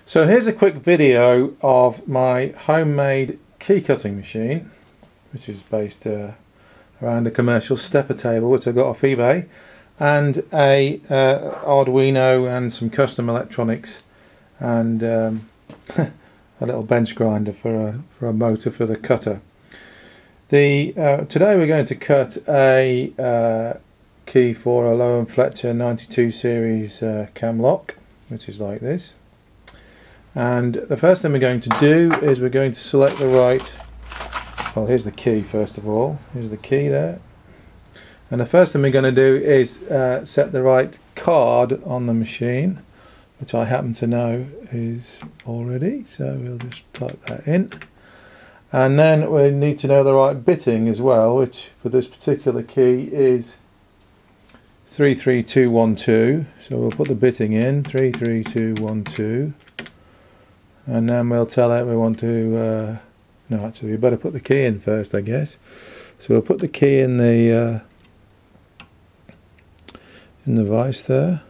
So here's a quick video of my homemade key cutting machine, which is based around a commercial stepper table which I got off eBay, and a Arduino and some custom electronics, and a little bench grinder for a motor for the cutter. Today we're going to cut a key for a Low and Fletcher 92 series cam lock, which is like this. And the first thing we're going to do is we're going to select the right, well, here's the key first of all, here's the key there. And the first thing we're going to do is set the right card on the machine, which I happen to know is already, so we'll just type that in. And then we need to know the right bitting as well, which for this particular key is 33212. So we'll put the bitting in, 33212. And then we'll tell it we want to, no, actually we better put the key in first, I guess. So we'll put the key in the vise there,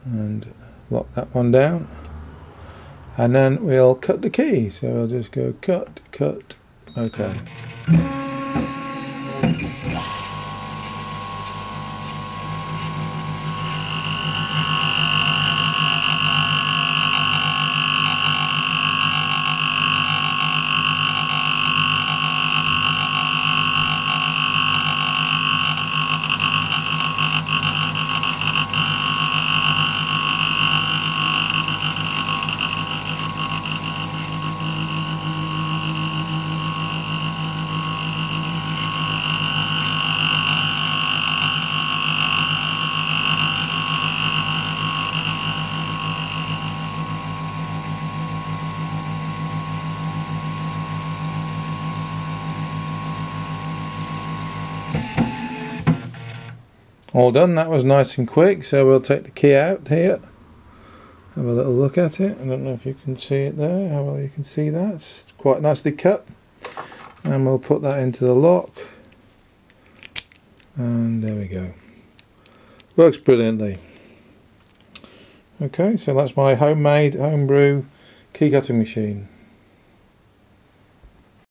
and lock that one down. And then we'll cut the key. So we'll just go cut, cut, okay. All done. That was nice and quick. So we'll take the key out here, have a little look at it. I don't know if you can see it there, how well you can see that. It's quite nicely cut. And we'll put that into the lock, and there we go. Works brilliantly. Okay, so that's my homemade homebrew key cutting machine.